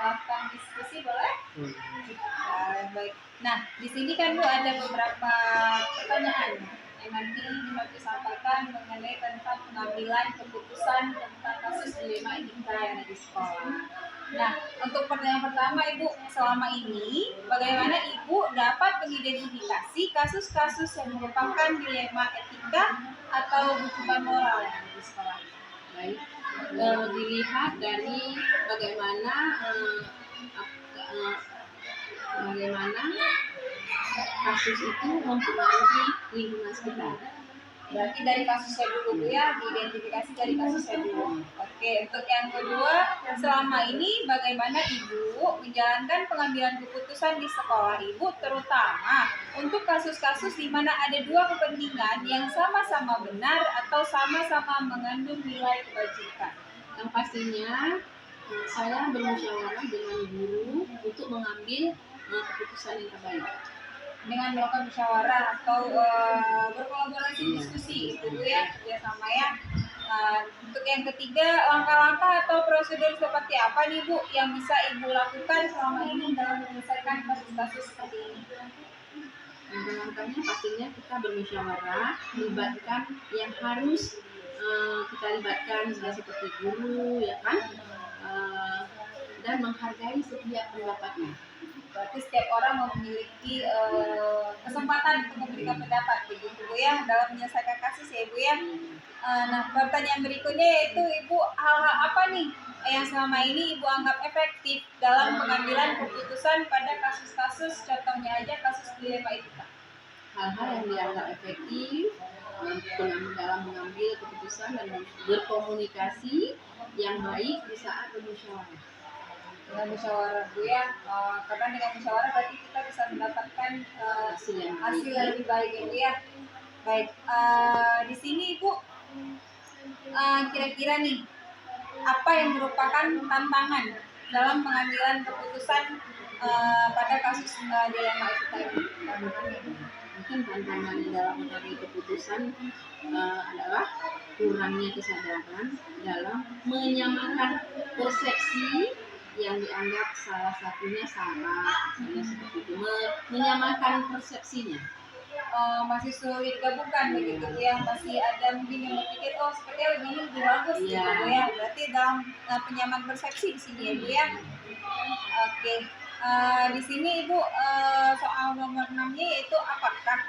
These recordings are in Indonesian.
melakukan diskusi, boleh? Baik. Nah, di sini kan Bu ada beberapa pertanyaan yang nanti Ibu sampaikan mengenai tentang pengambilan keputusan tentang kasus dilema etika yang ada di sekolah. Nah, untuk pertanyaan pertama Ibu, selama ini bagaimana Ibu dapat mengidentifikasi kasus-kasus yang merupakan dilema etika atau bujukan moral yang ada di sekolah? Baik, dilihat dari bagaimana kasus itu mempengaruhi lingkungan sekitar. Berarti dari kasusnya dulu Bu ya, diidentifikasi dari kasusnya dulu. Oke, untuk yang kedua, selama ini bagaimana Ibu menjalankan pengambilan keputusan di sekolah Ibu, terutama untuk kasus-kasus di mana ada dua kepentingan yang sama-sama benar atau sama-sama mengandung nilai kebajikan? Yang pastinya saya bermusyawarah dengan guru untuk mengambil keputusan yang terbaik. Dengan melakukan musyawarah atau berkolaborasi diskusi itu Bu ya, kerjasama ya. Untuk yang ketiga, langkah-langkah atau prosedur seperti apa nih Bu yang bisa Ibu lakukan selama ini dalam menyelesaikan kasus-kasus seperti ini? Langkah-langkahnya pastinya kita bermusyawarah, melibatkan yang harus kita libatkan seperti guru ya kan, dan menghargai setiap pendapatnya. Berarti setiap orang memiliki kesempatan untuk memberikan pendapat begitu Bu ya dalam menyelesaikan kasus ya Bu ya. Nah, pertanyaan berikutnya yaitu Ibu, hal-hal apa nih yang selama ini Ibu anggap efektif dalam pengambilan keputusan pada kasus-kasus, contohnya aja kasus dilema etika? Hal-hal yang dianggap efektif dalam mengambil keputusan dan berkomunikasi yang baik di saat bermusyawarah. Dengan musyawarah Bu ya, karena dengan musyawarah berarti kita bisa mendapatkan hasil yang lebih baik ya Bu ya. Baik, di sini Ibu kira-kira nih apa yang merupakan tantangan dalam pengambilan keputusan pada kasus dilema etika ini? Mungkin tantangan dalam mengambil keputusan adalah kurangnya kesadaran dalam menyamakan persepsi yang dianggap salah satunya salah, misalnya seperti itu, menyamakan persepsinya. Masih sulit gabungkan begitu yang masih ada mungkin yang berpikir sepertinya begini lebih bagus gitu ya. Berarti dalam penyamaan persepsi di sini ya Bu ya. Oke. Di sini Ibu soal nomor 6-nya yaitu apakah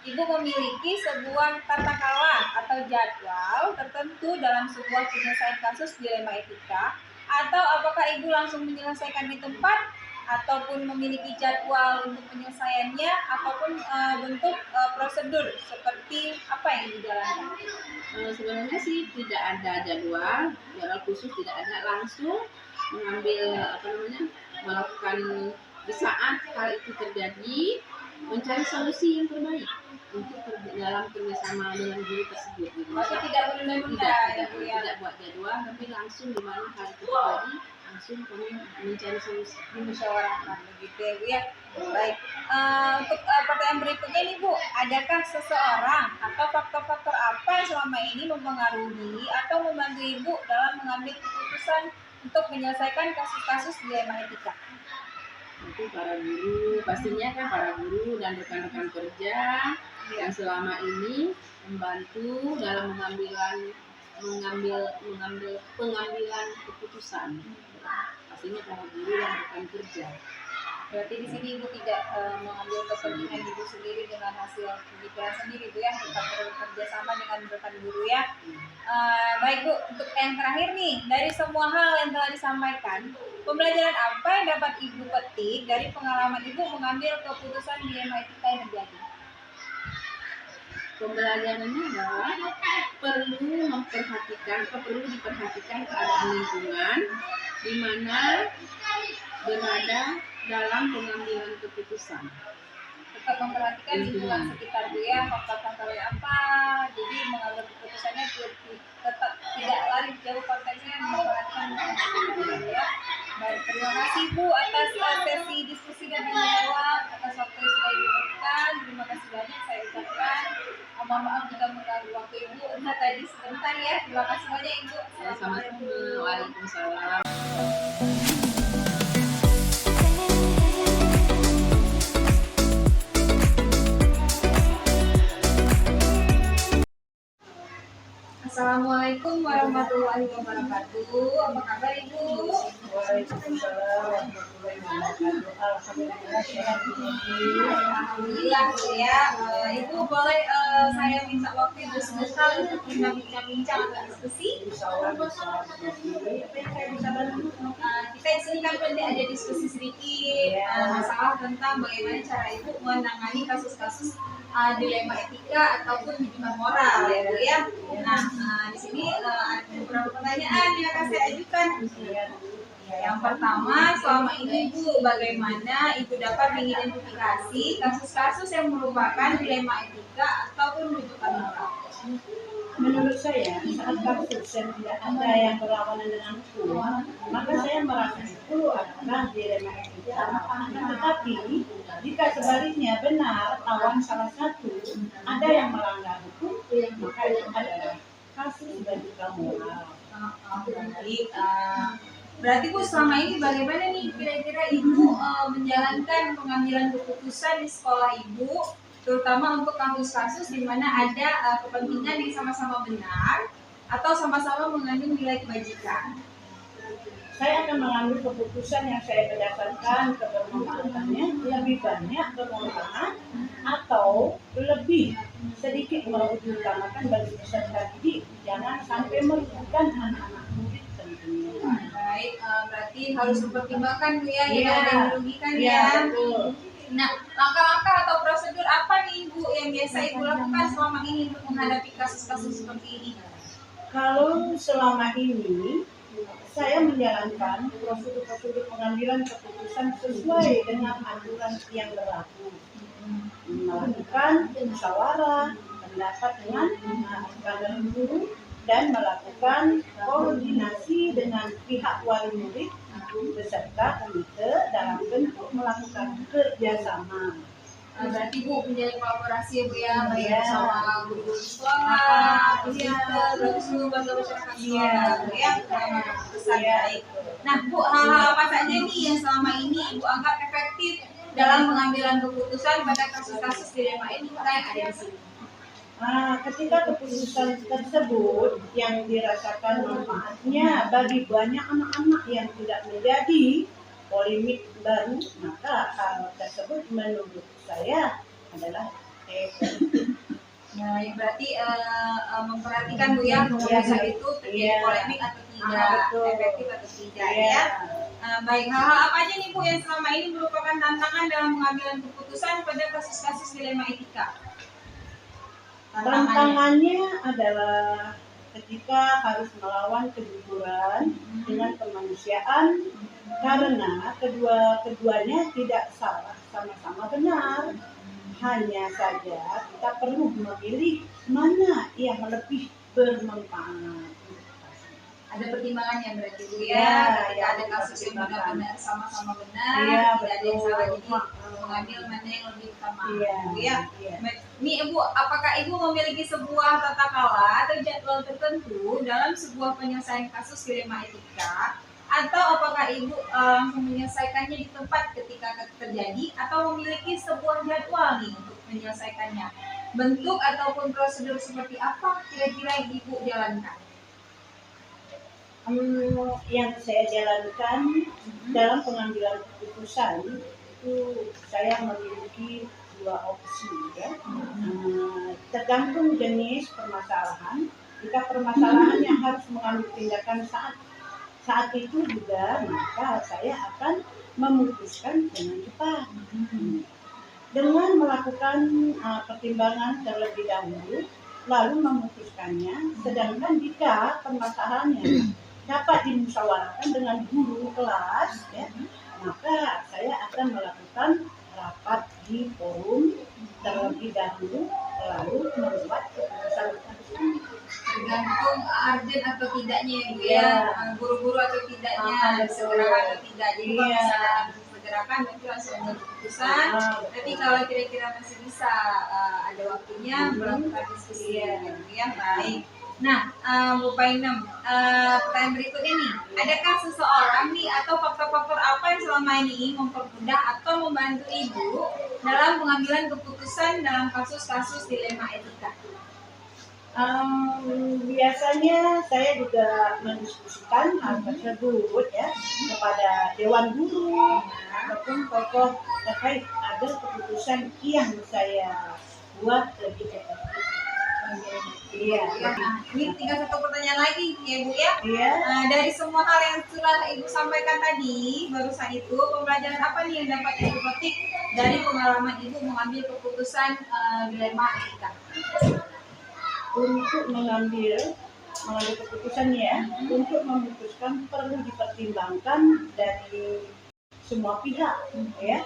Ibu memiliki sebuah tata kelola atau jadwal tertentu dalam sebuah penyelesaian kasus dilema etika, atau apakah Ibu langsung menyelesaikan di tempat ataupun memiliki jadwal untuk penyelesaiannya ataupun bentuk prosedur seperti apa yang dijalankan? Sebenarnya sih tidak ada jadwal khusus, tidak ada, langsung mengambil melakukan di saat hal itu terjadi, mencari solusi yang terbaik untuk dalam kerjasama dengan guru tersebut. Berarti tidak menunda-nunda tidak buat jadwal, tapi langsung di mana hal itu terjadi langsung kami mencari solusi, dimusyawarahkan begitu ya Bu ya. Baik, untuk pertanyaan berikutnya nih Bu, adakah seseorang atau faktor-faktor apa yang selama ini mempengaruhi atau membantu Ibu dalam mengambil keputusan untuk menyelesaikan kasus-kasus dilema etika? Itu para guru, pastinya kan para guru dan rekan-rekan kerja yang selama ini membantu dalam mengambil pengambilan keputusan. Pastinya para guru dan rekan kerja. Berarti di sini Ibu tidak mengambil kepentingan Ibu sendiri dengan hasil pemikiran sendiri Bu ya, tetap bekerja sama dengan rekan guru ya. Baik Bu, untuk yang terakhir nih, dari semua hal yang telah disampaikan, pembelajaran apa yang dapat Ibu petik dari pengalaman Ibu mengambil keputusan dilema etika yang terjadi? Pembelajarannya adalah perlu diperhatikan keadaan lingkungan di mana berada dalam pengambilan keputusan. Tetap memperhatikan lingkungan sekitar Bu ya, faktor-faktornya apa, jadi mengambil keputusannya tetap tidak lari jauh konteksnya, memperhatikan lingkungan ya. Baik, terima kasih Bu atas sesi diskusi dan menjawab, atas waktu yang sudah diberikan. Terima kasih banyak saya ucapkan. Mohon maaf jika mengganggu waktu Ibu. Tadi sebentar ya. Terima kasih banyak Ibu. Sama-sama. Waalaikumsalam. warahmatullahi wabarakatuh. Apa kabar Ibu? Waalaikumsalam warahmatullahi wabarakatuh. Alhamdulillah sehat Bu. Alhamdulillah Bu ya. Ibu boleh saya minta waktu Ibu sebentar untuk kita bincang-bincang atau diskusi? Insyaallah bisa berbagi. Apa yang saya bisa bantu? Kita di sini kan nanti ada diskusi sedikit masalah tentang bagaimana cara Ibu menangani kasus-kasus dilema etika ataupun hubungan moral ya Bu ya. Nah, di sini ada beberapa pertanyaan yang akan saya ajukan. Yang pertama, selama ini Bu, bagaimana Ibu dapat mengidentifikasi kasus-kasus yang merupakan dilema etika ataupun rujukan moral? Menurut saya, saat kasus yang tidak ada yang berlawanan dengan hukum, maka saya merasa itu adalah dilema etika. Tetapi, jika sebaliknya benar lawan salah satu ada yang melanggar hukum, maka itu adalah kasus rujukan moral. Baik, berarti Bu selama ini bagaimana nih kira-kira Ibu menjalankan pengambilan keputusan di sekolah Ibu, terutama untuk kasus-kasus di mana ada kepentingan yang sama-sama benar atau sama-sama mengandung nilai kebajikan? Saya akan mengambil keputusan yang saya berdasarkan kebermanfaatannya lebih banyak bermanfaat atau lebih sedikit mengutamakan bagi peserta didik, jangan sampai merugikan anak-anak murid tentunya. Baik, berarti harus mempertimbangkan Bu ya, Iya. jangan ada yang merugikan Iya, ya. betul. Nah, langkah-langkah atau prosedur apa nih Ibu yang biasa Ibu lakukan selama ini untuk menghadapi kasus-kasus seperti ini? Kalau selama ini saya menjalankan prosedur-prosedur pengambilan keputusan sesuai dengan aturan yang berlaku, melakukan musyawarah pendapat dengan anak guru dan melakukan koordinasi dengan pihak wali murid beserta komite dalam bentuk melakukan kerjasama. Berarti Bu menjalin kolaborasi ya Bu ya, baik Iya. sama guru sekolah, Iya. berarti seluruh warga masyarakat Iya. sekolah Bu ya, besar Iya. baik. Nah Bu, hal-hal apa saja nih yang selama ini Ibu anggap efektif dalam pengambilan keputusan pada kasus-kasus dilema etika yang ada di sini? Ketika keputusan tersebut yang dirasakan manfaatnya bagi banyak anak-anak yang tidak menjadi polemik baru, maka hal tersebut menurut saya adalah efektif. Nah, berarti memperhatikan Bu ya, keputusan itu terjadi Iya. polemik atau tidak, Betul. efektif atau tidak Iya. ya. Baik, hal-hal apa aja nih Bu yang selama ini merupakan tantangan dalam pengambilan keputusan pada kasus-kasus dilema etika? Tantangannya adalah ketika harus melawan kejujuran dengan kemanusiaan karena keduanya tidak salah, sama-sama benar. Hanya saja kita perlu memilih mana yang lebih bermanfaat. Ada pertimbangannya berarti Bu Iya, ya, ketika iya, ada kasus yang pertimbangan. benar-benar sama-sama benar, Iya, tidak ada yang betul. salah, jadi mengambil mana yang lebih utama. Iya, Bu ya. iya. Nih Ibu, apakah Ibu memiliki sebuah tata kelola atau jadwal tertentu dalam sebuah penyelesaian kasus dilema etika? Atau apakah Ibu langsung menyelesaikannya di tempat ketika terjadi atau memiliki sebuah jadwal nih untuk menyelesaikannya? Bentuk ataupun prosedur seperti apa kira-kira yang Ibu jalankan? Yang saya jalankan dalam pengambilan keputusan itu saya memiliki dua opsi ya. Tergantung jenis permasalahan. Jika permasalahan yang harus mengambil tindakan saat itu juga, maka saya akan memutuskan dengan cepat dengan melakukan pertimbangan terlebih dahulu lalu memutuskannya. Sedangkan jika permasalahannya dapat dimusyawarahkan dengan guru kelas ya, maka saya akan melakukan rapat di forum terlebih dahulu lalu membuat keputusan. Tergantung urgent atau tidaknya ya Bu ya, Iya. buru-buru atau tidaknya, Betul. segera atau tidak. Jadi kalau Iya. misalnya harus disegerakan berarti langsung ambil keputusan. Tapi kalau kira-kira masih bisa ada waktunya melakukan diskusi ya Bu ya. Baik. Nah, Bu Painem, pertanyaan berikutnya nih, adakah seseorang nih atau faktor-faktor apa yang selama ini mempermudah atau membantu Ibu dalam pengambilan keputusan dalam kasus-kasus dilema etika? Biasanya saya juga mendiskusikan hal tersebut ya kepada dewan guru ataupun tokoh terkait agar keputusan yang saya buat lebih efektif. Iya, Nah, ini tinggal satu pertanyaan lagi ya Bu ya. iya. Dari semua hal yang sudah Ibu sampaikan tadi barusan itu, pembelajaran apa nih yang dapat Ibu petik dari pengalaman Ibu mengambil keputusan dilema etika? Untuk mengambil keputusan ya, untuk memutuskan perlu dipertimbangkan dari semua pihak ya,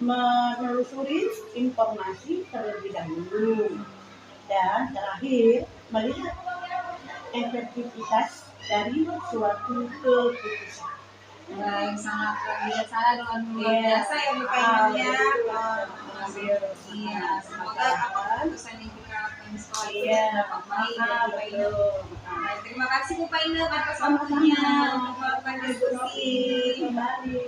menelusuri informasi terlebih dahulu dan terakhir melihat efektivitas dari suatu keputusan. Yang sangat bijaksana dengan luar biasa ya Bu Kainnya. Iya, semoga apa keputusan yang kita lakukan di sekolah itu dapat baik ya Bu Kaina. Terima kasih Bu Kaina atas waktunya untuk melakukan diskusi. Kembali.